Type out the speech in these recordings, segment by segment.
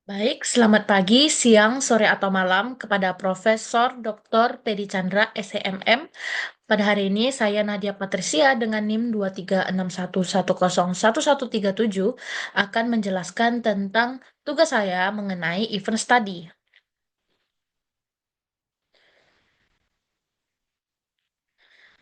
Baik, selamat pagi, siang, sore, atau malam kepada Profesor Dr. Teddy Chandra, SCMM. Pada hari ini saya Nadia Patricia dengan NIM 23611011137 akan menjelaskan tentang tugas saya mengenai event study.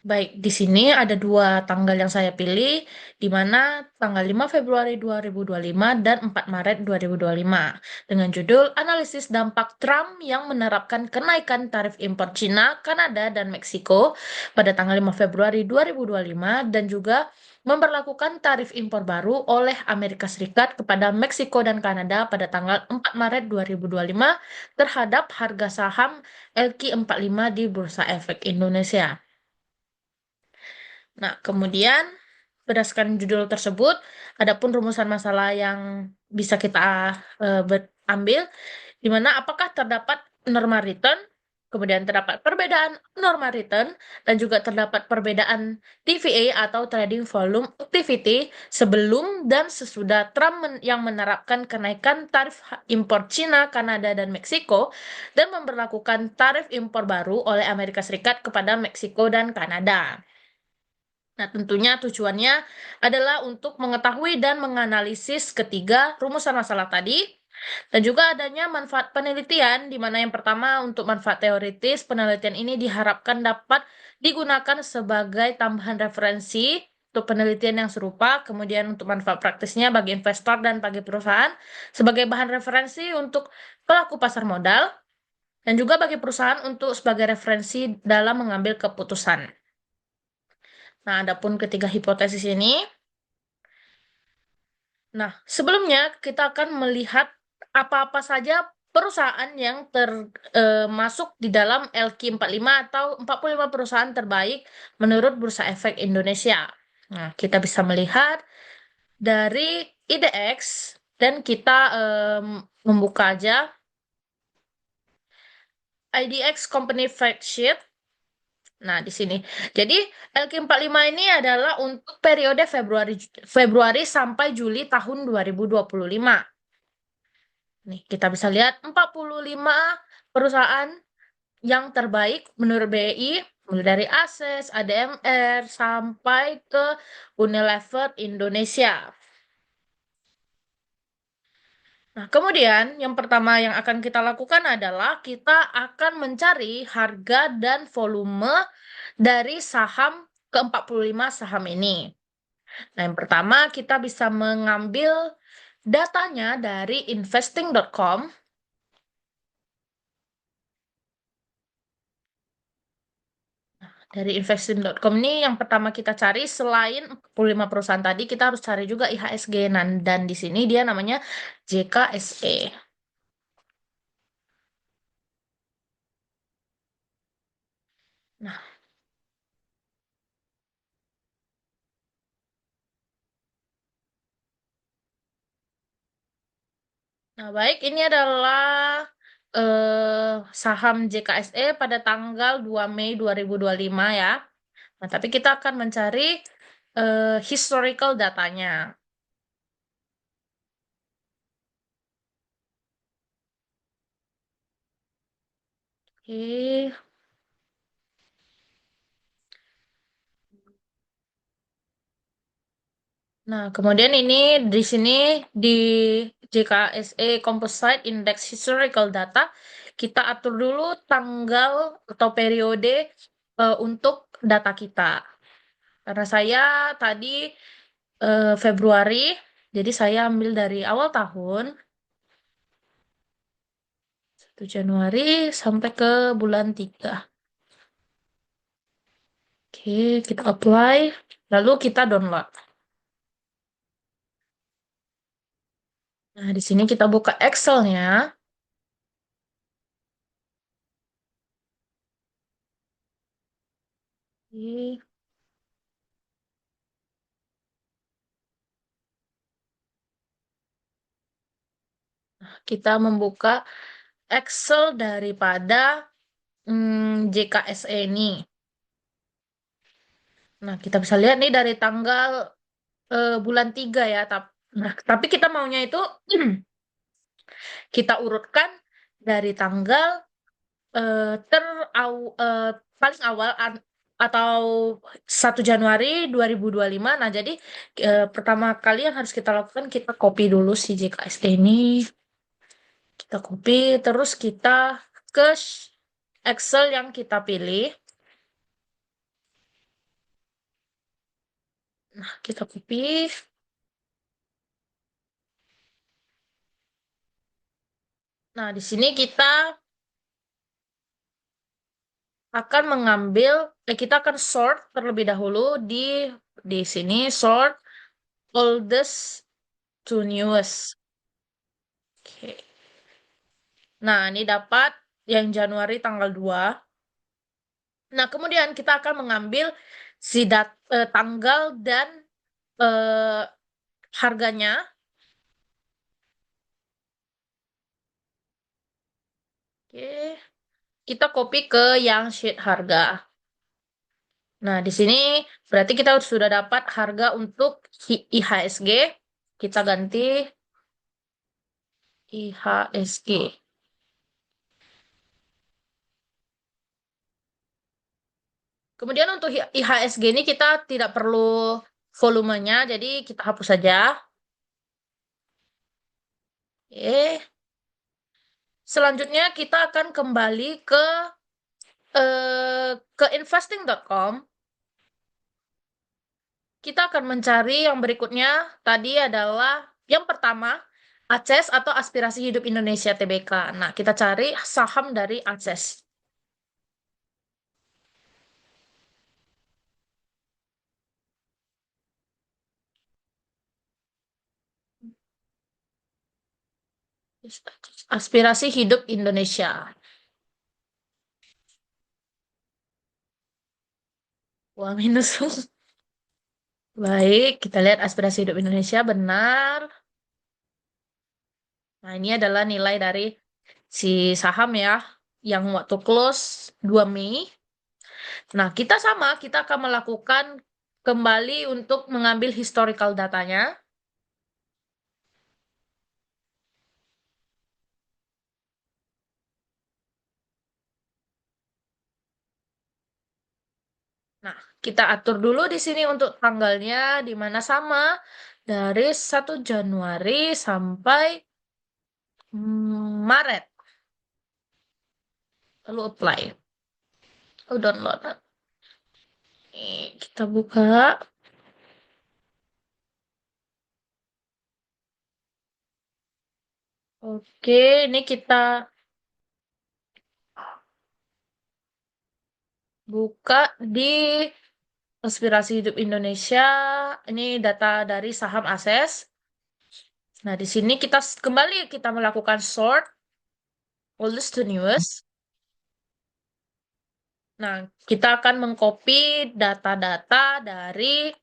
Baik, di sini ada dua tanggal yang saya pilih, di mana tanggal 5 Februari 2025 dan 4 Maret 2025, dengan judul Analisis Dampak Trump yang Menerapkan Kenaikan Tarif Impor Cina, Kanada, dan Meksiko pada tanggal 5 Februari 2025, dan juga memberlakukan tarif impor baru oleh Amerika Serikat kepada Meksiko dan Kanada pada tanggal 4 Maret 2025 terhadap harga saham LQ45 di Bursa Efek Indonesia. Nah, kemudian berdasarkan judul tersebut, adapun rumusan masalah yang bisa kita ambil, di mana apakah terdapat norma return, kemudian terdapat perbedaan norma return, dan juga terdapat perbedaan TVA atau trading volume activity sebelum dan sesudah Trump yang menerapkan kenaikan tarif impor Cina, Kanada, dan Meksiko, dan memberlakukan tarif impor baru oleh Amerika Serikat kepada Meksiko dan Kanada. Nah, tentunya tujuannya adalah untuk mengetahui dan menganalisis ketiga rumusan masalah tadi, dan juga adanya manfaat penelitian, di mana yang pertama untuk manfaat teoritis, penelitian ini diharapkan dapat digunakan sebagai tambahan referensi untuk penelitian yang serupa, kemudian untuk manfaat praktisnya bagi investor dan bagi perusahaan, sebagai bahan referensi untuk pelaku pasar modal, dan juga bagi perusahaan untuk sebagai referensi dalam mengambil keputusan. Nah, adapun ketiga hipotesis ini, nah, sebelumnya kita akan melihat apa-apa saja perusahaan yang termasuk di dalam LQ45 atau 45 perusahaan terbaik menurut Bursa Efek Indonesia. Nah, kita bisa melihat dari IDX dan kita membuka aja IDX Company Fact Sheet. Nah, di sini. Jadi, LQ45 ini adalah untuk periode Februari sampai Juli tahun 2025. Nih, kita bisa lihat 45 perusahaan yang terbaik menurut BI, mulai dari ASES, ADMR, sampai ke Unilever Indonesia. Nah, kemudian yang pertama yang akan kita lakukan adalah kita akan mencari harga dan volume dari saham ke-45 saham ini. Nah, yang pertama kita bisa mengambil datanya dari investing.com. Dari investing.com ini yang pertama kita cari selain 45 perusahaan tadi, kita harus cari juga IHSG. Nah, dan di sini dia namanya JKSE. Nah, baik, ini adalah saham JKSE pada tanggal 2 Mei 2025 ya. Nah, tapi kita akan mencari historical datanya. Oke. Nah, kemudian ini di sini di JKSE Composite Index Historical Data, kita atur dulu tanggal atau periode untuk data kita. Karena saya tadi Februari, jadi saya ambil dari awal tahun, 1 Januari sampai ke bulan 3. Oke, kita apply, lalu kita download. Nah, di sini kita buka Excel-nya. Oke. Kita membuka Excel daripada JKSE ini. Nah, kita bisa lihat nih dari tanggal bulan 3 ya. Nah, tapi kita maunya itu Kita urutkan dari tanggal eh, ter paling awal atau 1 Januari 2025. Nah, jadi pertama kali yang harus kita lakukan, kita copy dulu si JKSD ini. Kita copy, terus kita ke Excel yang kita pilih. Nah, kita copy. Nah, di sini kita akan mengambil, kita akan sort terlebih dahulu di sini sort oldest to newest. Oke. Nah, ini dapat yang Januari tanggal 2. Nah, kemudian kita akan mengambil tanggal dan eh, harganya. Oke. Kita copy ke yang sheet harga. Nah, di sini berarti kita sudah dapat harga untuk IHSG. Kita ganti IHSG. Kemudian untuk IHSG ini kita tidak perlu volumenya, jadi kita hapus saja. Oke. Selanjutnya kita akan kembali ke investing.com. Kita akan mencari yang berikutnya. Tadi adalah yang pertama, ACES atau Aspirasi Hidup Indonesia TBK. Nah, kita cari saham dari ACES. Aspirasi Hidup Indonesia. Wah, minus. Baik, kita lihat aspirasi hidup Indonesia benar. Nah, ini adalah nilai dari si saham ya, yang waktu close 2 Mei. Nah, kita sama, kita akan melakukan kembali untuk mengambil historical datanya. Nah, kita atur dulu di sini untuk tanggalnya, di mana sama dari 1 Januari sampai Maret. Lalu apply. Lalu download. Nih, kita buka. Oke, ini kita buka di Aspirasi Hidup Indonesia. Ini data dari saham Ases. Nah, di sini kita kembali kita melakukan sort oldest to newest. Nah, kita akan mengcopy data-data dari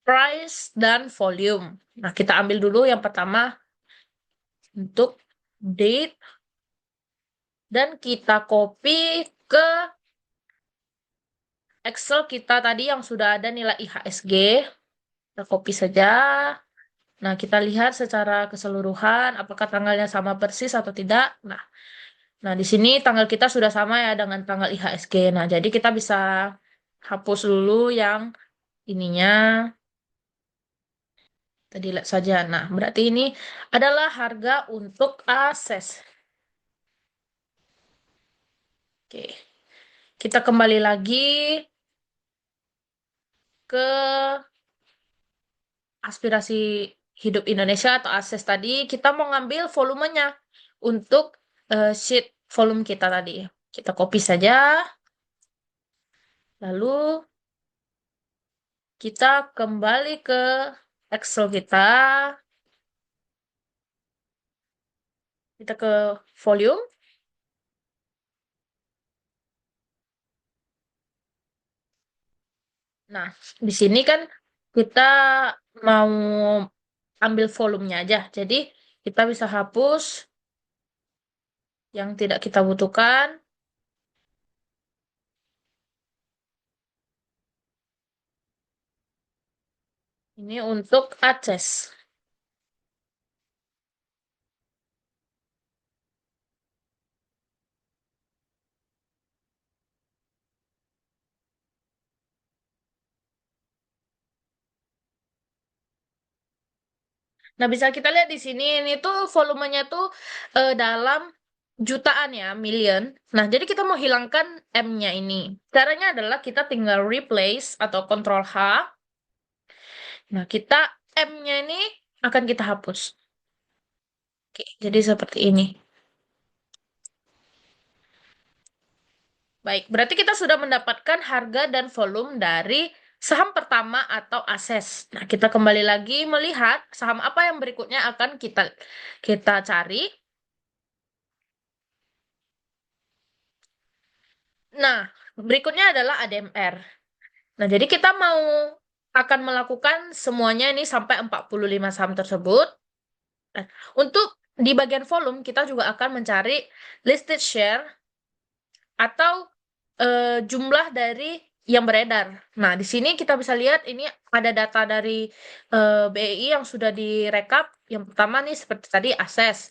price dan volume. Nah, kita ambil dulu yang pertama untuk date dan kita copy ke Excel kita tadi yang sudah ada nilai IHSG. Kita copy saja. Nah, kita lihat secara keseluruhan apakah tanggalnya sama persis atau tidak. Nah, di sini tanggal kita sudah sama ya dengan tanggal IHSG. Nah, jadi kita bisa hapus dulu yang ininya. Tadi lihat saja. Nah, berarti ini adalah harga untuk akses. Oke. Kita kembali lagi ke aspirasi hidup Indonesia atau akses tadi. Kita mau ngambil volumenya untuk sheet volume kita tadi. Kita copy saja. Lalu kita kembali ke Excel kita. Kita ke volume. Nah, di sini kan kita mau ambil volumenya aja. Jadi kita bisa hapus yang tidak kita butuhkan. Ini untuk akses. Nah, bisa kita lihat di sini, ini tuh volumenya tuh dalam jutaan ya, million. Nah, jadi kita mau hilangkan M-nya ini. Caranya adalah kita tinggal replace atau Ctrl H. Nah, kita M-nya ini akan kita hapus. Oke, jadi seperti ini. Baik, berarti kita sudah mendapatkan harga dan volume dari saham pertama atau ases. Nah, kita kembali lagi melihat saham apa yang berikutnya akan kita kita cari. Nah, berikutnya adalah ADMR. Nah, jadi kita mau akan melakukan semuanya ini sampai 45 saham tersebut. Nah, untuk di bagian volume, kita juga akan mencari listed share atau jumlah dari yang beredar. Nah, di sini kita bisa lihat ini ada data dari BEI yang sudah direkap. Yang pertama nih seperti tadi akses.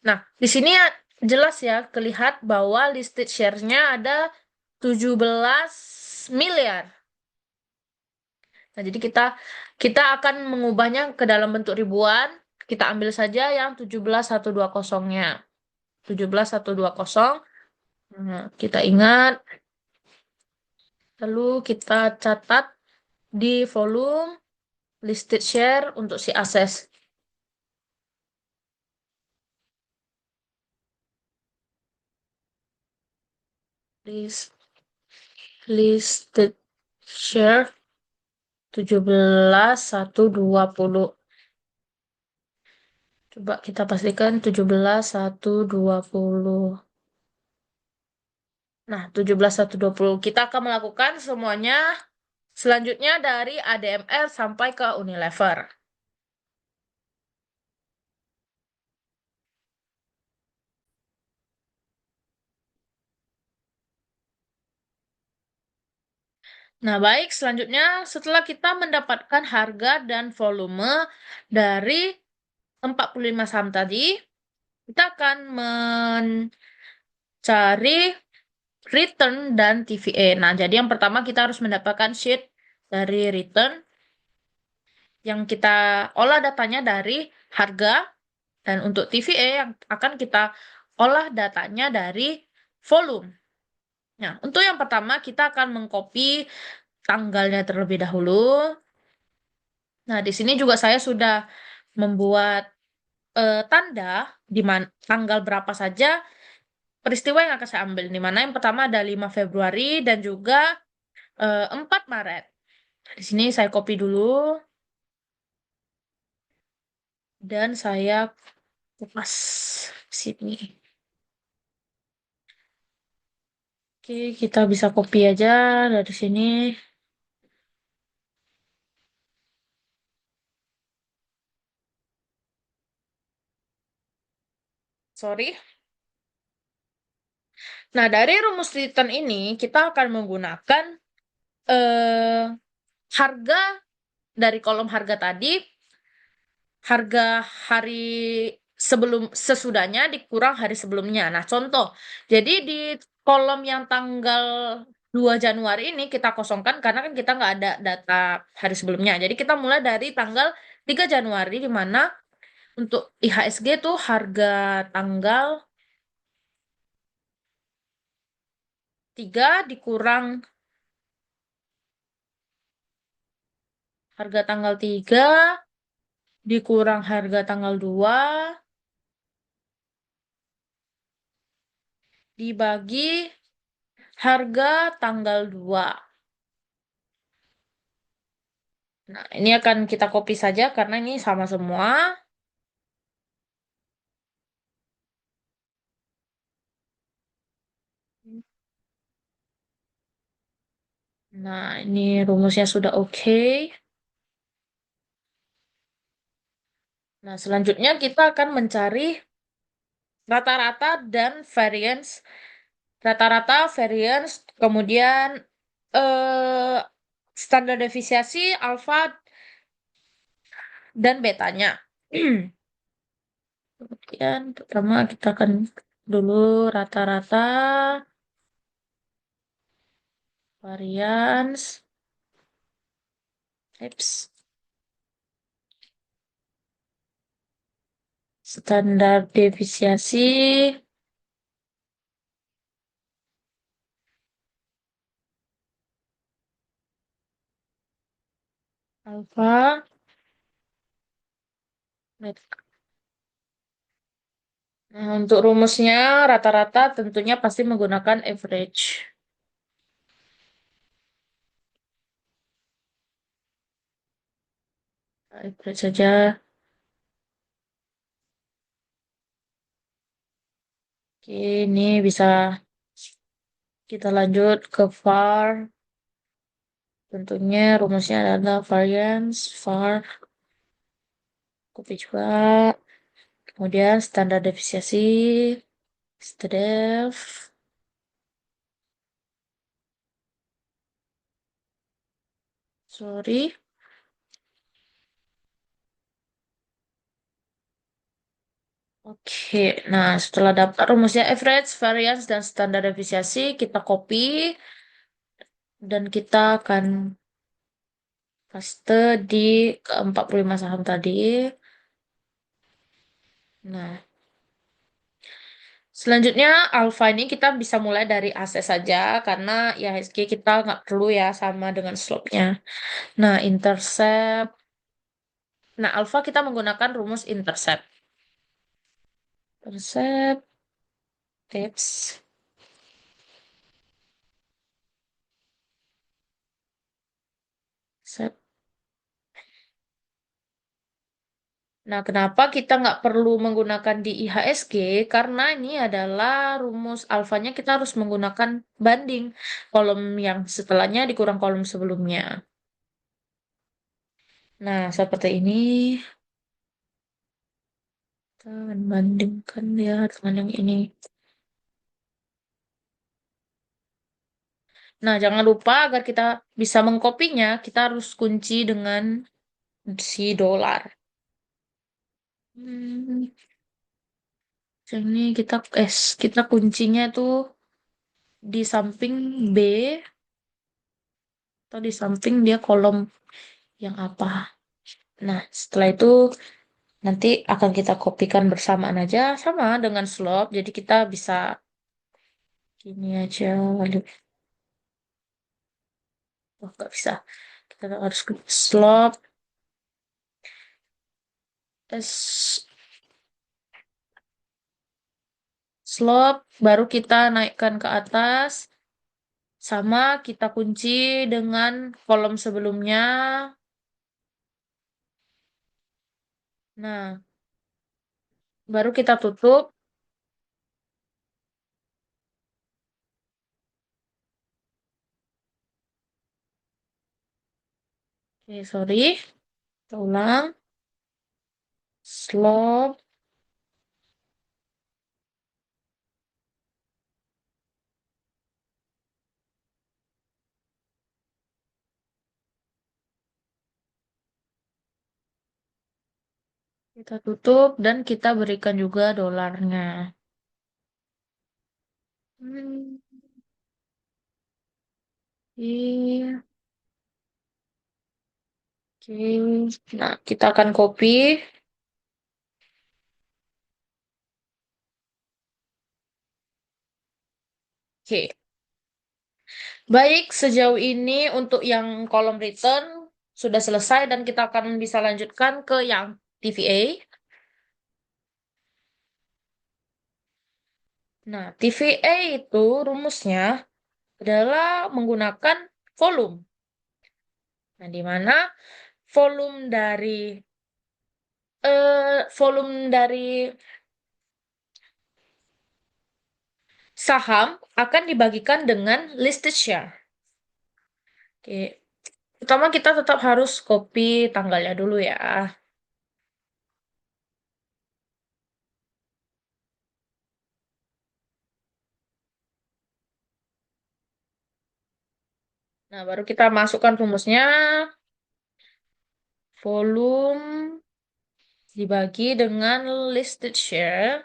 Nah, di sini ya jelas ya terlihat bahwa listed share-nya ada 17 miliar. Nah, jadi kita kita akan mengubahnya ke dalam bentuk ribuan. Kita ambil saja yang 17.120-nya. 17.120. Nah, kita ingat, lalu kita catat di volume listed share untuk si akses. List, listed share 17.120. Coba kita pastikan 17.120. Nah, 17.120. Kita akan melakukan semuanya selanjutnya dari ADML sampai ke Unilever. Nah, baik, selanjutnya setelah kita mendapatkan harga dan volume dari 45 saham tadi, kita akan mencari return dan TVA. Nah, jadi yang pertama kita harus mendapatkan sheet dari return yang kita olah datanya dari harga, dan untuk TVA yang akan kita olah datanya dari volume. Nah, untuk yang pertama kita akan mengcopy tanggalnya terlebih dahulu. Nah, di sini juga saya sudah membuat tanda di mana tanggal berapa saja peristiwa yang akan saya ambil. Di mana yang pertama ada 5 Februari dan juga 4 Maret. Nah, di sini saya copy dulu dan saya kupas sini. Oke, kita bisa copy aja dari sini. Sorry. Nah, dari rumus return ini kita akan menggunakan eh, harga dari kolom harga tadi, harga hari sebelum sesudahnya dikurang hari sebelumnya. Nah, contoh. Jadi di kolom yang tanggal 2 Januari ini kita kosongkan karena kan kita nggak ada data hari sebelumnya. Jadi kita mulai dari tanggal 3 Januari di mana untuk IHSG tuh harga tanggal 3 dikurang harga tanggal 3 dikurang harga tanggal 2 dibagi harga tanggal 2. Nah, ini akan kita copy saja karena ini sama semua. Nah, ini rumusnya sudah oke. Nah, selanjutnya kita akan mencari rata-rata dan variance. Rata-rata, variance, kemudian eh, standar deviasi, alfa, dan betanya. Kemudian pertama kita akan dulu rata-rata, variance, Eps. Standar defisiasi alfa. Nah, untuk rumusnya rata-rata tentunya pasti menggunakan average. Average saja. Oke, ini bisa kita lanjut ke var. Tentunya rumusnya adalah variance, var, copy juga. Kemudian standar defisiasi, STDEF, sorry. Oke, nah setelah dapat rumusnya average, variance, dan standar defisiasi, kita copy dan kita akan paste di ke 45 saham tadi. Nah, selanjutnya alpha ini kita bisa mulai dari AC saja karena ya HSG kita nggak perlu ya sama dengan slope-nya. Nah, intercept. Nah, alpha kita menggunakan rumus intercept. Intercept, tips, set. Nah, kenapa kita nggak perlu menggunakan di IHSG? Karena ini adalah rumus alfanya kita harus menggunakan banding kolom yang setelahnya dikurang kolom sebelumnya. Nah, seperti ini. Kita membandingkan ya dengan yang ini. Nah, jangan lupa agar kita bisa mengkopinya, kita harus kunci dengan si dolar. Hmm, ini kita kuncinya tuh di samping B atau di samping dia kolom yang apa. Nah, setelah itu nanti akan kita kopikan bersamaan aja sama dengan slop. Jadi kita bisa gini aja. Waduh, oh, nggak bisa. Kita harus ke slop. S slop baru kita naikkan ke atas. Sama kita kunci dengan kolom sebelumnya. Nah, baru kita tutup. Oke, sorry. Kita ulang. Slop. Kita tutup dan kita berikan juga dolarnya. Hmm, iya. Oke. Nah, kita akan copy. Oke. Baik, sejauh ini untuk yang kolom return sudah selesai dan kita akan bisa lanjutkan ke yang TVA. Nah, TVA itu rumusnya adalah menggunakan volume. Nah, di mana volume dari volume dari saham akan dibagikan dengan listed share. Oke. Pertama kita tetap harus copy tanggalnya dulu ya. Nah, baru kita masukkan rumusnya. Volume dibagi dengan listed share.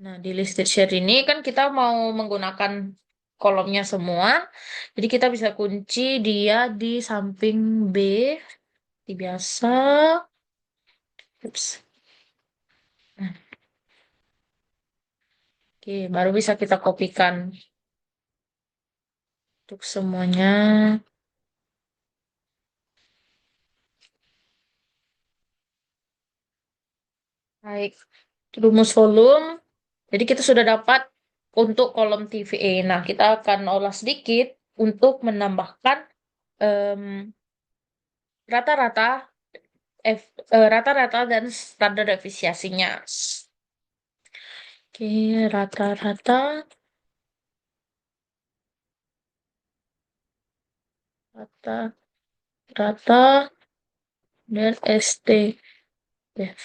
Nah, di listed share ini kan kita mau menggunakan kolomnya semua. Jadi kita bisa kunci dia di samping B, seperti biasa. Ups. Nah, oke, baru bisa kita kopikan untuk semuanya. Baik, rumus volume. Jadi kita sudah dapat untuk kolom TVA. Nah, kita akan olah sedikit untuk menambahkan em, rata-rata rata-rata dan standar efisiensinya. Oke, rata-rata, rata-rata dan STDEF.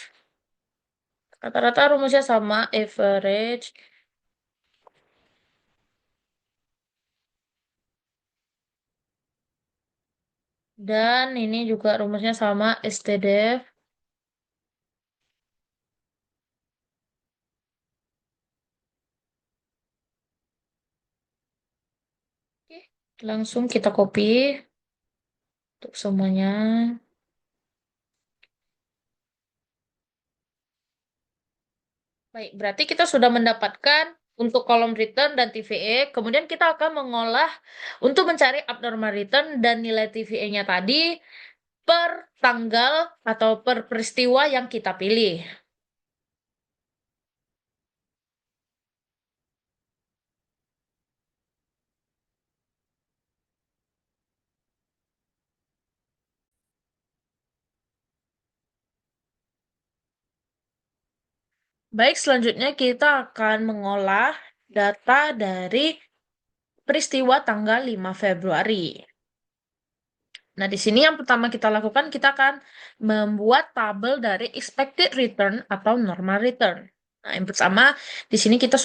Rata-rata rumusnya sama, average. Dan ini juga rumusnya sama, STDEF. Oke, langsung kita copy untuk semuanya. Baik, berarti kita sudah mendapatkan untuk kolom return dan TVA. Kemudian kita akan mengolah untuk mencari abnormal return dan nilai TVA-nya tadi per tanggal atau per peristiwa yang kita pilih. Baik, selanjutnya kita akan mengolah data dari peristiwa tanggal 5 Februari. Nah, di sini yang pertama kita lakukan, kita akan membuat tabel dari expected return atau normal return. Nah, yang pertama, di sini kita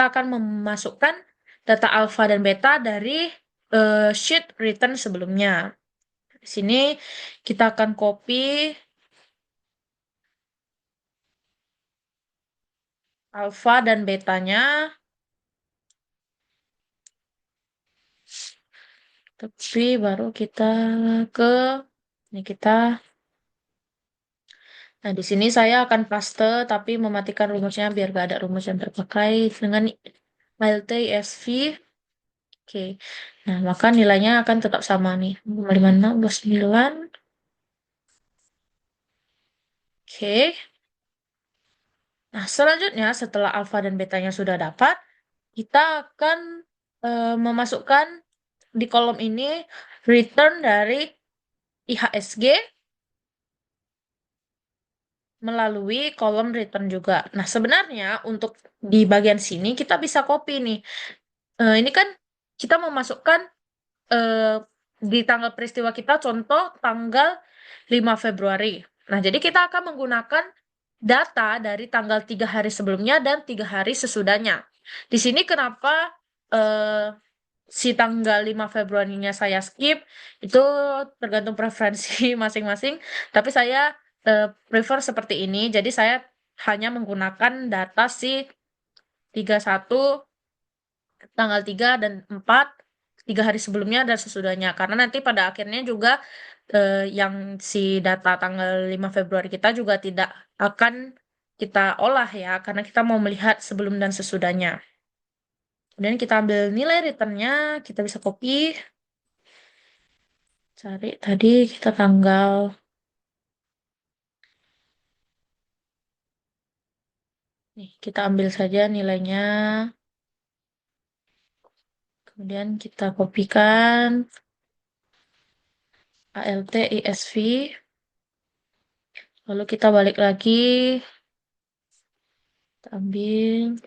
akan memasukkan data alpha dan beta dari sheet return sebelumnya. Di sini kita akan copy alpha dan betanya, tapi baru kita ke ini kita. Nah, di sini saya akan paste tapi mematikan rumusnya biar gak ada rumus yang terpakai dengan mild ESV. Oke. Nah, maka nilainya akan tetap sama nih. 56, 29. Oke. Nah, selanjutnya setelah alfa dan betanya sudah dapat, kita akan memasukkan di kolom ini return dari IHSG melalui kolom return juga. Nah, sebenarnya untuk di bagian sini kita bisa copy nih. Ini kan kita memasukkan eh, di tanggal peristiwa kita, contoh tanggal 5 Februari. Nah, jadi kita akan menggunakan data dari tanggal 3 hari sebelumnya dan 3 hari sesudahnya. Di sini kenapa eh, si tanggal 5 Februarinya saya skip, itu tergantung preferensi masing-masing. Tapi saya prefer seperti ini. Jadi saya hanya menggunakan data si 31, tanggal 3 dan 4, 3 hari sebelumnya dan sesudahnya. Karena nanti pada akhirnya juga yang si data tanggal 5 Februari kita juga tidak akan kita olah ya, karena kita mau melihat sebelum dan sesudahnya. Kemudian kita ambil nilai returnnya, kita bisa copy, cari tadi kita tanggal, nih kita ambil saja nilainya, kemudian kita kopikan ALT ISV, lalu kita balik lagi, kita ambil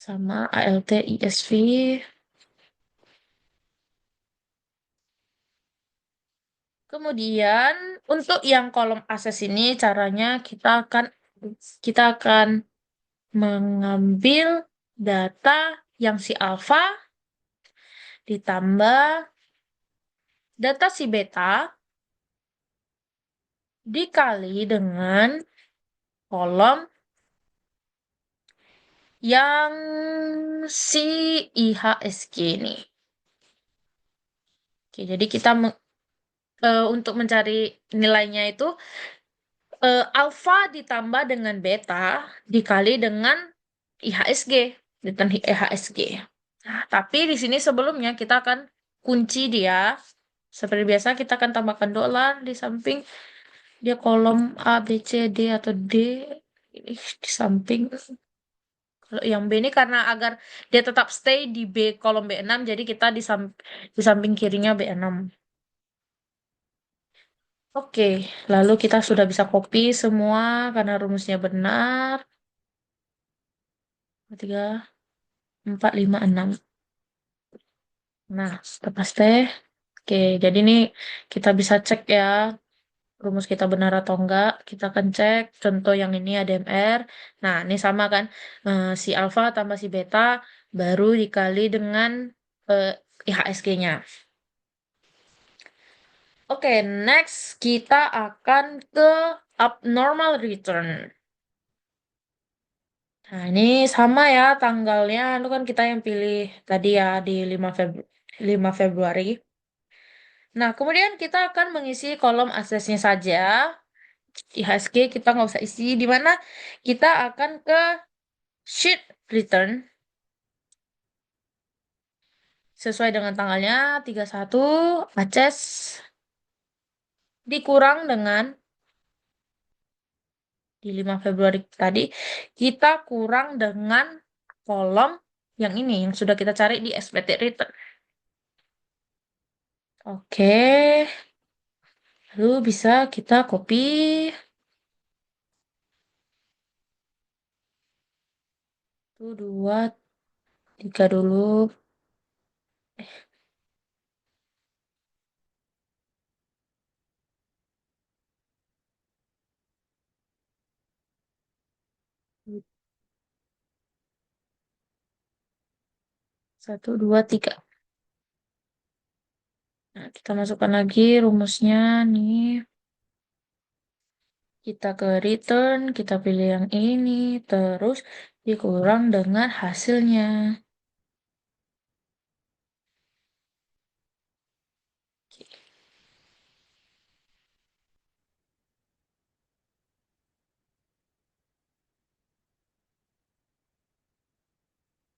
sama ALT ISV. Kemudian untuk yang kolom akses ini caranya kita akan mengambil data yang si alfa ditambah data si beta dikali dengan kolom Yang si IHSG nih. Oke, jadi kita untuk mencari nilainya itu alfa ditambah dengan beta dikali dengan IHSG, dengan IHSG. Nah, tapi di sini sebelumnya kita akan kunci dia. Seperti biasa kita akan tambahkan dolar di samping dia kolom A, B, C, D atau D ini di samping. Kalau yang B ini karena agar dia tetap stay di B kolom B6, jadi kita di samping kirinya B6. Oke, lalu kita sudah bisa copy semua karena rumusnya benar. 3, 4, 5, 6. Nah, lepas teh. Oke, jadi ini kita bisa cek ya rumus kita benar atau enggak. Kita akan cek contoh yang ini ADMR. Nah, ini sama kan. Si alfa tambah si beta baru dikali dengan eh, IHSG-nya. Oke, next kita akan ke abnormal return. Nah, ini sama ya tanggalnya. Itu kan kita yang pilih tadi ya di 5 Februari. Nah, kemudian kita akan mengisi kolom aksesnya saja. IHSG kita nggak usah isi. Di mana kita akan ke sheet return. Sesuai dengan tanggalnya 31 Aces dikurang dengan di 5 Februari tadi. Kita kurang dengan kolom yang ini yang sudah kita cari di expected return. Oke, lalu bisa kita copy. Tuh, 2, 3 dulu. 1, 2, 3. Nah, kita masukkan lagi rumusnya nih. Kita ke return, kita pilih yang ini, terus dikurang dengan hasilnya.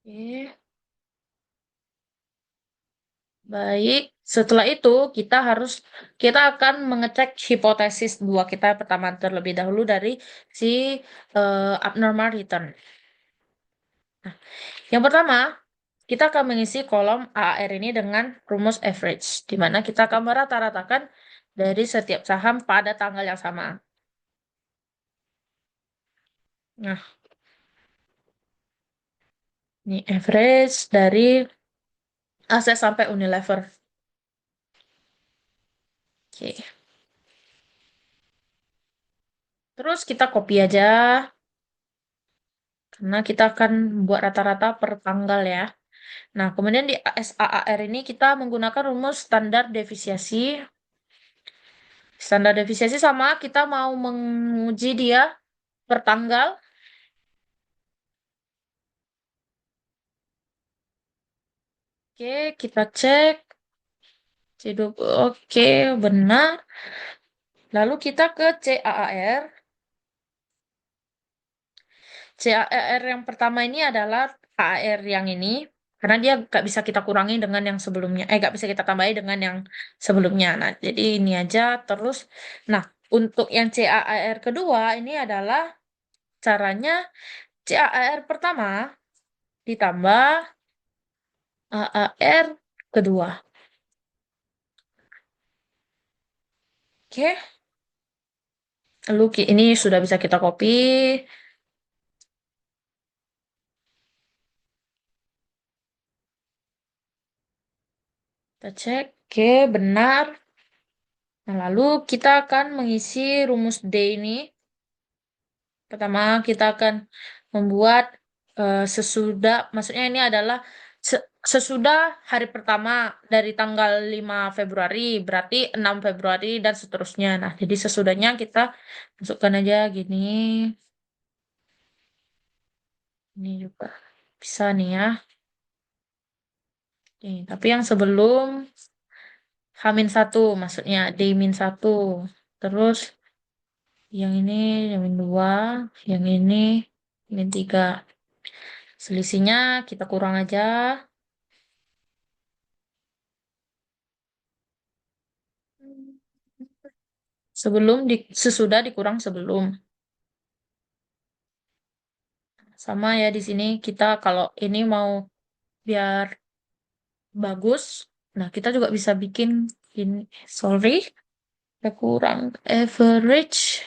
Oke, baik. Setelah itu kita akan mengecek hipotesis dua kita pertama terlebih dahulu dari si abnormal return. Nah, yang pertama, kita akan mengisi kolom AAR ini dengan rumus average, di mana kita akan merata-ratakan dari setiap saham pada tanggal yang sama. Nah, ini average dari Access sampai Unilever. Oke. Terus kita copy aja, karena kita akan buat rata-rata per tanggal ya. Nah, kemudian di SAAR ini kita menggunakan rumus standar defisiasi. Standar defisiasi sama, kita mau menguji dia per tanggal. Oke, kita cek. Oke, benar. Lalu kita ke CAAR. CAAR yang pertama ini adalah AAR yang ini. Karena dia nggak bisa kita kurangi dengan yang sebelumnya. Nggak bisa kita tambahi dengan yang sebelumnya. Nah, jadi ini aja terus. Nah, untuk yang CAAR kedua ini adalah caranya CAAR pertama ditambah AAR kedua. Oke, lalu ini sudah bisa kita copy. Kita cek, oke, benar. Nah, lalu kita akan mengisi rumus D ini. Pertama, kita akan membuat maksudnya ini adalah sesudah hari pertama dari tanggal 5 Februari, berarti 6 Februari dan seterusnya. Nah, jadi sesudahnya kita masukkan aja gini. Ini juga bisa nih ya. Nih, tapi yang sebelum H-1, maksudnya D-1. Terus yang ini -2, yang ini -3. Selisihnya kita kurang aja. Sesudah dikurang sebelum. Sama ya di sini kita kalau ini mau biar bagus, nah kita juga bisa bikin ini, sorry, ya kurang average,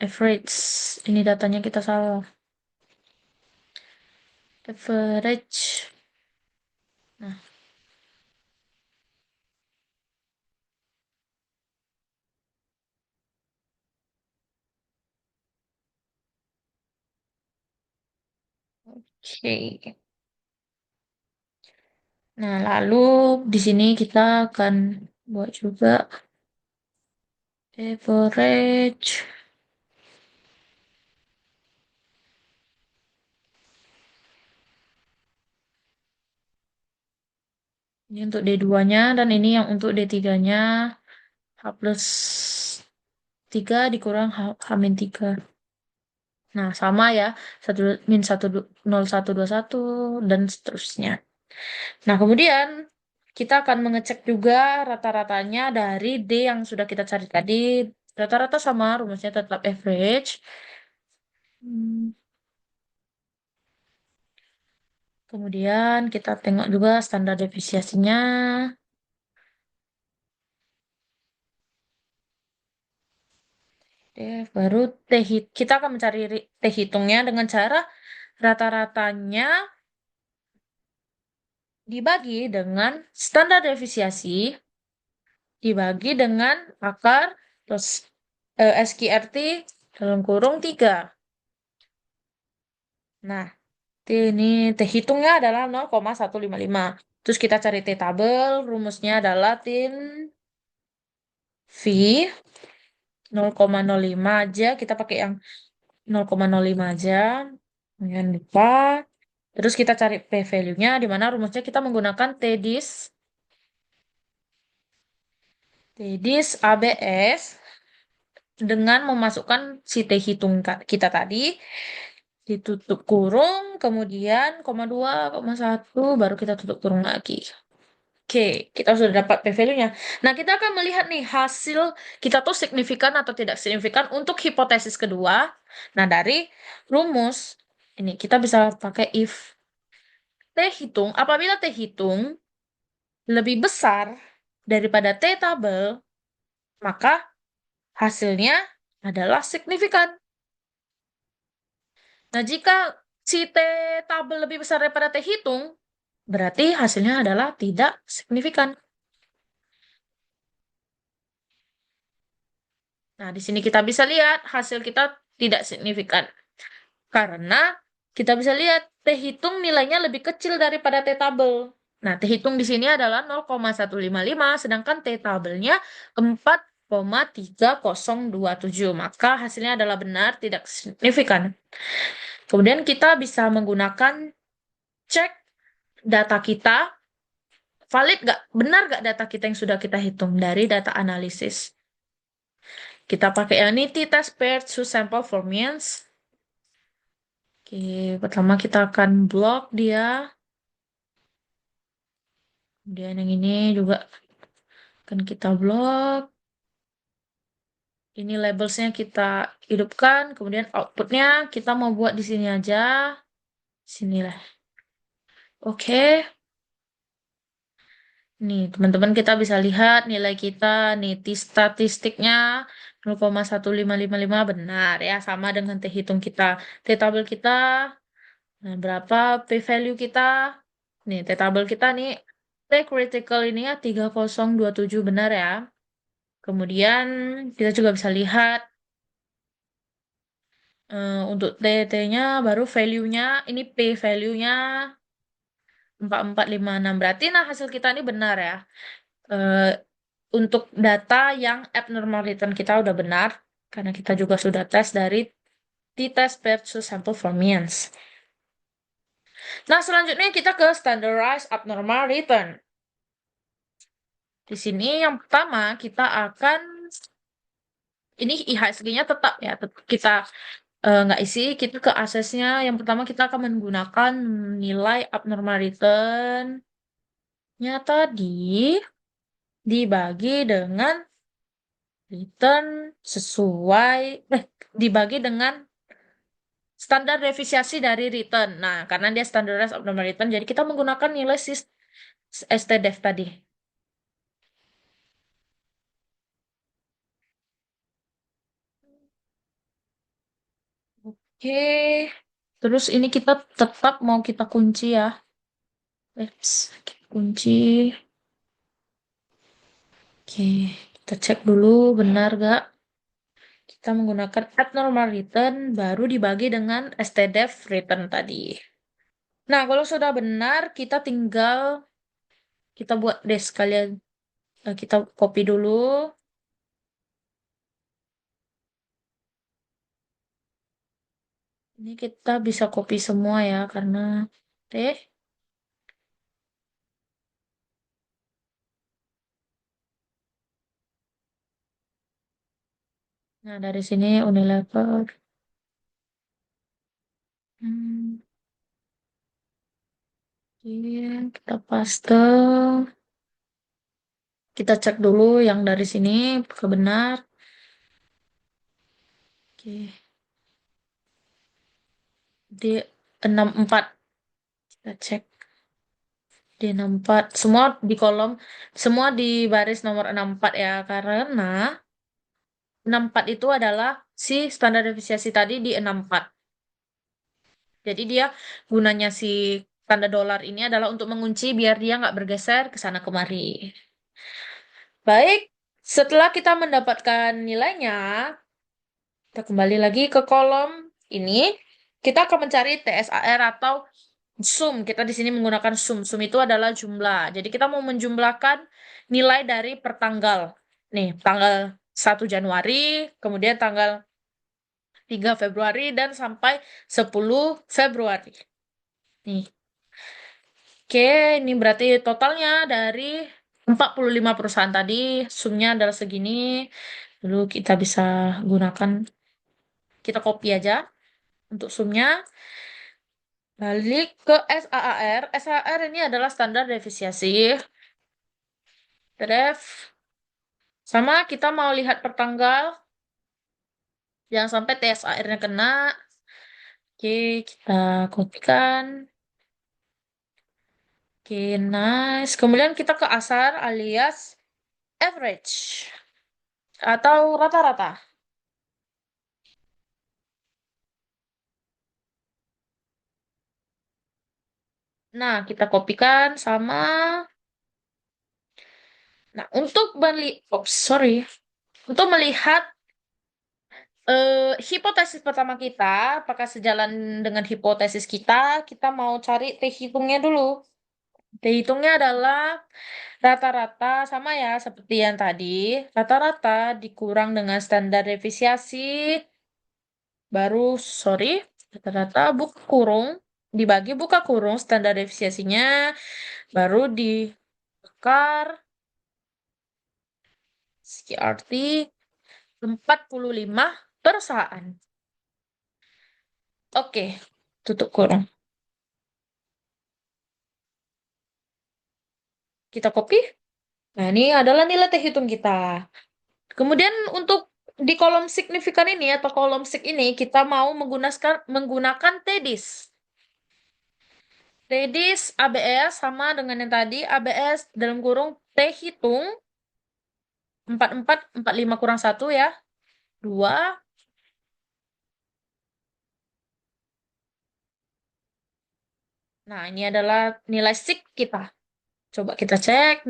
average. Ini datanya kita salah. Average. Nah, oke. Nah, lalu di sini kita akan buat juga average. Ini untuk D2-nya dan ini yang untuk D3-nya H+3 dikurang H-3. Nah, sama ya. Satu, min satu, 0121 dan seterusnya. Nah, kemudian kita akan mengecek juga rata-ratanya dari D yang sudah kita cari tadi. Rata-rata sama, rumusnya tetap average. Hmm, Kemudian kita tengok juga standar deviasinya. Baru kita akan mencari T hitungnya dengan cara rata-ratanya dibagi dengan standar deviasi dibagi dengan akar terus SQRT dalam kurung 3. Nah, ini T hitungnya adalah 0,155. Terus kita cari T tabel, rumusnya adalah tin V 0,05 aja, kita pakai yang 0,05 aja. Jangan lupa. Terus kita cari P value-nya, di mana rumusnya kita menggunakan TDIS ABS dengan memasukkan si T hitung kita tadi, ditutup kurung, kemudian koma 2, koma 1, baru kita tutup kurung lagi. Oke, kita sudah dapat p-value-nya. Nah, kita akan melihat nih hasil kita tuh signifikan atau tidak signifikan untuk hipotesis kedua. Nah, dari rumus ini kita bisa pakai if T hitung, apabila T hitung lebih besar daripada T tabel, maka hasilnya adalah signifikan. Nah, jika si T tabel lebih besar daripada T hitung, berarti hasilnya adalah tidak signifikan. Nah, di sini kita bisa lihat hasil kita tidak signifikan. Karena kita bisa lihat T hitung nilainya lebih kecil daripada T tabel. Nah, T hitung di sini adalah 0,155, sedangkan T tabelnya 4,3027. Maka hasilnya adalah benar, tidak signifikan. Kemudian kita bisa menggunakan cek data kita, valid nggak, benar nggak data kita yang sudah kita hitung dari data analisis. Kita pakai yang ini t-test paired to sample for means. Oke, pertama kita akan blok dia. Kemudian yang ini juga akan kita blok. Ini labelsnya kita hidupkan. Kemudian outputnya kita mau buat di sini aja. Sinilah. Oke. Nih, teman-teman kita bisa lihat nilai kita. Nih, statistiknya 0,1555 benar ya. Sama dengan T hitung kita. T tabel kita. Nah, berapa P value kita? Nih, T tabel kita nih. T critical ini ya 3027 benar ya. Kemudian kita juga bisa lihat untuk TT-nya baru value-nya ini P value-nya 4456. Berarti nah hasil kita ini benar ya. Eh, untuk data yang abnormal return kita udah benar. Karena kita juga sudah tes dari t-test versus sample for means. Nah, selanjutnya kita ke standardized abnormal return. Di sini yang pertama kita akan ini IHSG-nya tetap ya, tetap kita nggak isi, kita ke aksesnya. Yang pertama kita akan menggunakan nilai abnormal return-nya tadi dibagi dengan return sesuai, dibagi dengan standar deviasi dari return. Nah, karena dia standardized abnormal return, jadi kita menggunakan nilai STDEV tadi. Oke, terus ini kita tetap mau kita kunci ya. Kita kunci. Oke, kita cek dulu benar gak? Kita menggunakan abnormal return baru dibagi dengan stdef return tadi. Nah, kalau sudah benar, kita tinggal kita buat deh sekalian. Kita copy dulu. Ini kita bisa copy semua ya, karena deh. Nah, dari sini Unilever. Hmm, iya, kita paste. Kita cek dulu yang dari sini apakah benar. Oke, di 64 kita cek di 64 semua di kolom semua di baris nomor 64 ya karena 64 itu adalah si standar deviasi tadi di 64. Jadi dia gunanya si tanda dolar ini adalah untuk mengunci biar dia nggak bergeser ke sana kemari. Baik, setelah kita mendapatkan nilainya, kita kembali lagi ke kolom ini. Kita akan mencari TSAR atau sum. Kita di sini menggunakan sum. Sum itu adalah jumlah. Jadi kita mau menjumlahkan nilai dari pertanggal. Nih, tanggal 1 Januari, kemudian tanggal 3 Februari, dan sampai 10 Februari. Nih, oke, ini berarti totalnya dari 45 perusahaan tadi, sumnya adalah segini. Lalu kita bisa gunakan, kita copy aja untuk sumnya. Balik ke SAAR. SAAR ini adalah standar deviasi. Ref. Sama kita mau lihat per tanggal. Jangan sampai TSAR-nya kena. Oke, kita kopikan. Oke, nice. Kemudian kita ke asar alias average. Atau rata-rata. Nah, kita kopikan sama. Nah, oh, sorry. Untuk melihat hipotesis pertama kita, apakah sejalan dengan hipotesis kita mau cari T hitungnya dulu. T hitungnya adalah rata-rata sama ya, seperti yang tadi. Rata-rata dikurang dengan standar deviasi, baru, sorry, rata-rata buka kurung, dibagi buka kurung standar deviasinya, baru dibakar CRT 45 perusahaan. Oke, tutup kurung. Kita copy. Nah, ini adalah nilai T hitung kita. Kemudian untuk di kolom signifikan ini atau kolom sig ini kita mau menggunakan TDIS. TDIS ABS sama dengan yang tadi, ABS dalam kurung T hitung 44 45 kurang 1 ya. 2. Nah, ini adalah nilai sig kita. Coba kita cek.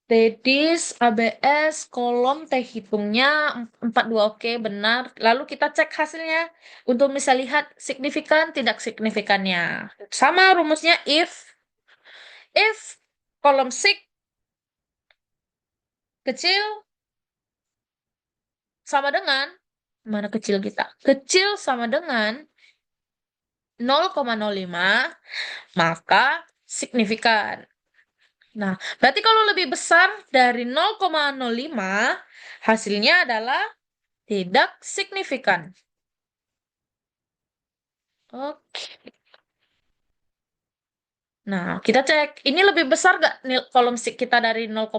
Tedis, ABS, kolom T hitungnya 42 oke benar. Lalu kita cek hasilnya untuk bisa lihat signifikan tidak signifikannya. Sama rumusnya if kolom sig kecil sama dengan Mana kecil kita? Kecil sama dengan 0,05, maka signifikan. Nah, berarti kalau lebih besar dari 0,05, hasilnya adalah tidak signifikan. Oke. Nah, kita cek. Ini lebih besar nggak kolom sik kita dari 0,05?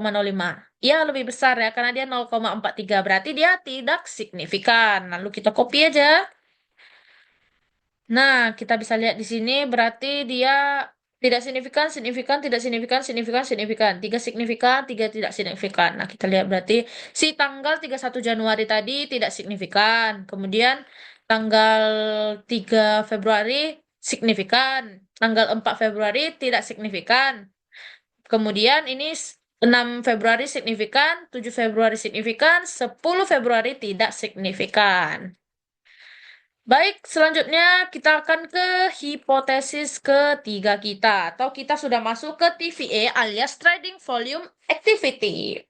Iya, lebih besar ya, karena dia 0,43. Berarti dia tidak signifikan. Lalu kita copy aja. Nah, kita bisa lihat di sini berarti dia tidak signifikan, signifikan, tidak signifikan, signifikan, signifikan. Tiga signifikan, tiga tidak signifikan. Nah, kita lihat berarti si tanggal 31 Januari tadi tidak signifikan. Kemudian tanggal 3 Februari signifikan. Tanggal 4 Februari tidak signifikan. Kemudian ini 6 Februari signifikan, 7 Februari signifikan, 10 Februari tidak signifikan. Baik, selanjutnya kita akan ke hipotesis ketiga kita, atau kita sudah masuk ke TVA alias Trading Volume Activity.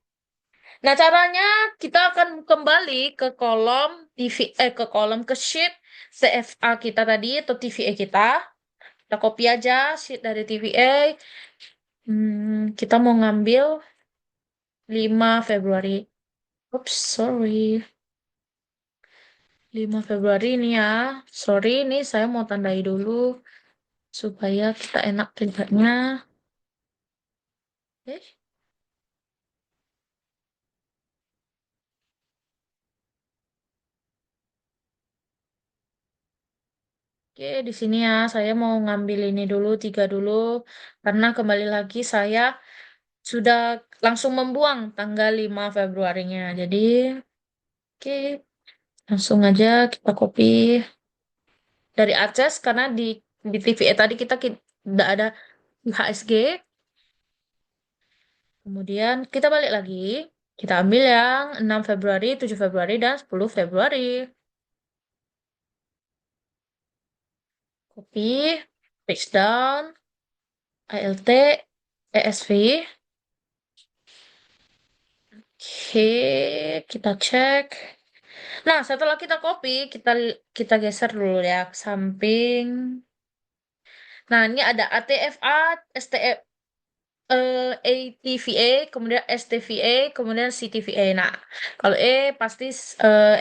Nah, caranya kita akan kembali ke kolom ke kolom ke sheet CFA kita tadi atau TVA kita. Kita copy aja sheet dari TVA. Kita mau ngambil 5 Februari. Oops, sorry. 5 Februari ini ya. Sorry, ini saya mau tandai dulu supaya kita enak lihatnya. Eh, Oke, di sini ya, saya mau ngambil ini dulu, tiga dulu, karena kembali lagi saya sudah langsung membuang tanggal 5 Februarinya. Jadi, oke, langsung aja kita copy dari Access, karena di TVA tadi kita tidak ada HSG. Kemudian kita balik lagi, kita ambil yang 6 Februari, 7 Februari, dan 10 Februari. Copy, paste down, ALT, ESV. Oke, kita cek. Nah, setelah kita copy, kita geser dulu ya ke samping. Nah, ini ada ATFA, STF, ATVA, kemudian STVA, kemudian CTVA. Nah, kalau pasti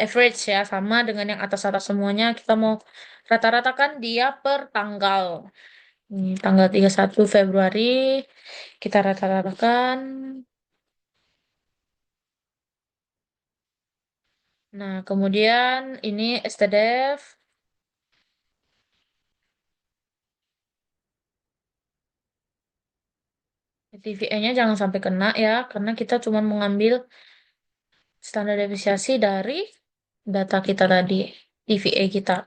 average ya, sama dengan yang atas-atas semuanya. Kita mau rata-ratakan dia per tanggal. Ini tanggal 31 Februari, kita rata-ratakan. Nah, kemudian ini STDF. TVA-nya jangan sampai kena ya, karena kita cuma mengambil standar deviasi dari data kita tadi, TVA kita.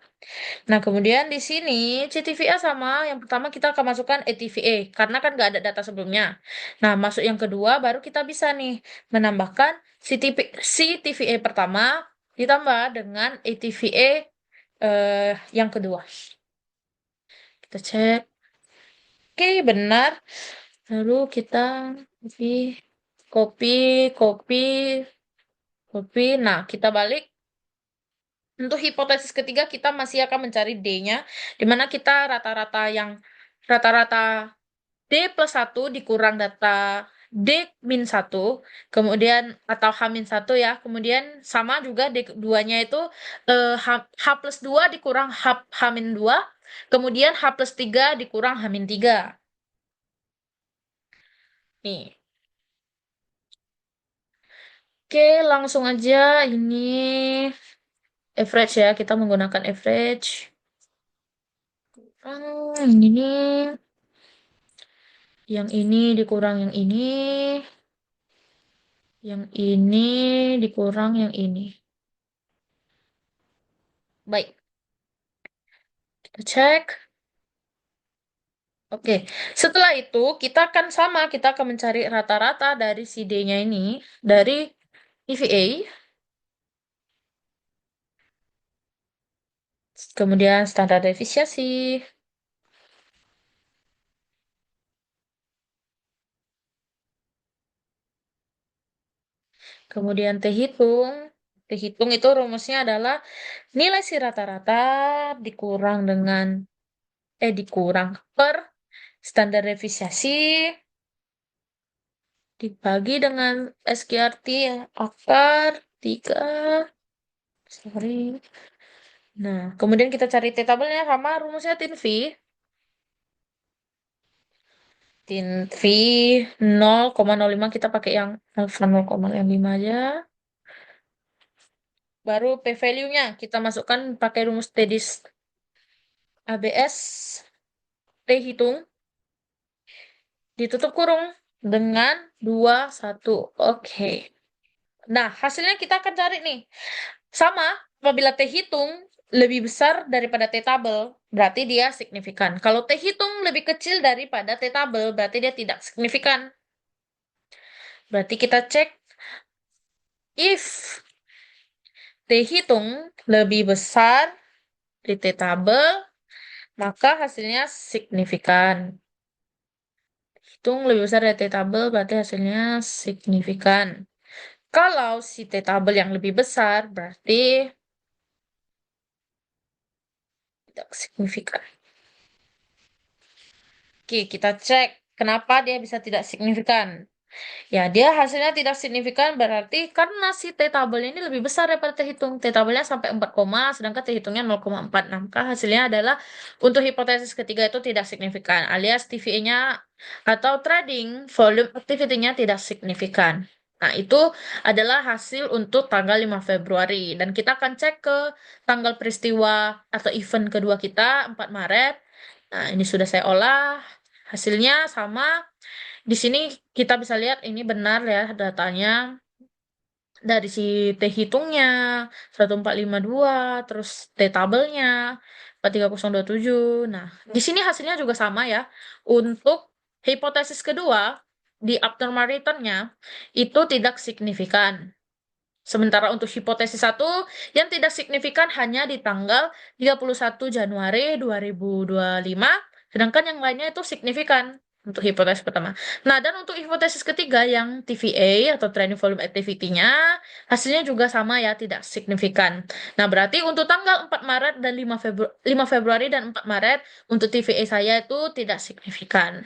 Nah, kemudian di sini CTVA sama, yang pertama kita akan masukkan ATVA, karena kan nggak ada data sebelumnya. Nah, masuk yang kedua, baru kita bisa nih menambahkan CTVA pertama, ditambah dengan ATVA yang kedua. Kita cek, oke benar. Lalu kita copy, copy, copy, copy. Nah, kita balik. Untuk hipotesis ketiga, kita masih akan mencari D-nya, di mana kita rata-rata D plus 1 dikurang data D min 1, kemudian atau H min 1 ya, kemudian sama juga D 2-nya itu H plus 2 dikurang H min 2, kemudian H plus 3 dikurang H min 3. Nih, oke, langsung aja ini average ya, kita menggunakan average. Ini yang ini dikurang yang ini dikurang yang ini. Baik, kita cek. Oke, setelah itu kita akan sama, kita akan mencari rata-rata dari si D-nya ini, dari EVA, kemudian standar deviasi, kemudian T hitung, Dihitung itu rumusnya adalah nilai si rata-rata dikurang dengan, dikurang per standar deviasi dibagi dengan SQRT akar 3. Sorry. Nah, kemudian kita cari T-tabelnya sama rumusnya tin V. Tin V 0,05 kita pakai yang alfa 0,05 aja. Baru P value-nya kita masukkan pakai rumus T dis ABS T hitung ditutup kurung dengan 21. Oke. Nah, hasilnya kita akan cari nih. Sama, apabila T hitung lebih besar daripada T tabel, berarti dia signifikan. Kalau T hitung lebih kecil daripada T tabel, berarti dia tidak signifikan. Berarti kita cek if T hitung lebih besar di T tabel, maka hasilnya signifikan. Hitung lebih besar dari T tabel, berarti hasilnya signifikan. Kalau si T tabel yang lebih besar, berarti tidak signifikan. Oke, kita cek kenapa dia bisa tidak signifikan. Ya, dia hasilnya tidak signifikan berarti karena si T tabelnya ini lebih besar daripada T hitung. T tabelnya sampai 4 koma, sedangkan T hitungnya 0,4. Nah, maka hasilnya adalah untuk hipotesis ketiga itu tidak signifikan, alias TVA-nya atau trading volume activity-nya tidak signifikan. Nah, itu adalah hasil untuk tanggal 5 Februari. Dan kita akan cek ke tanggal peristiwa atau event kedua kita, 4 Maret. Nah, ini sudah saya olah. Hasilnya sama. Di sini kita bisa lihat ini benar ya datanya dari si T hitungnya 1452, terus T tabelnya 43027. Nah, di sini hasilnya juga sama ya. Untuk hipotesis kedua di abnormal return-nya itu tidak signifikan. Sementara untuk hipotesis satu yang tidak signifikan hanya di tanggal 31 Januari 2025, sedangkan yang lainnya itu signifikan untuk hipotesis pertama. Nah, dan untuk hipotesis ketiga yang TVA atau training volume activity-nya hasilnya juga sama ya, tidak signifikan. Nah, berarti untuk tanggal 4 Maret dan 5 Februari dan 4 Maret untuk TVA saya itu tidak signifikan.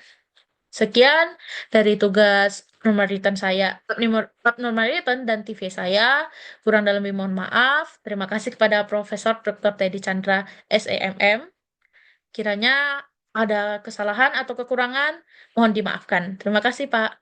Sekian dari tugas abnormal saya, abnormal dan TV saya. Kurang dalam mohon maaf. Terima kasih kepada Profesor Dr. Teddy Chandra SEMM. Kiranya ada kesalahan atau kekurangan, mohon dimaafkan. Terima kasih, Pak.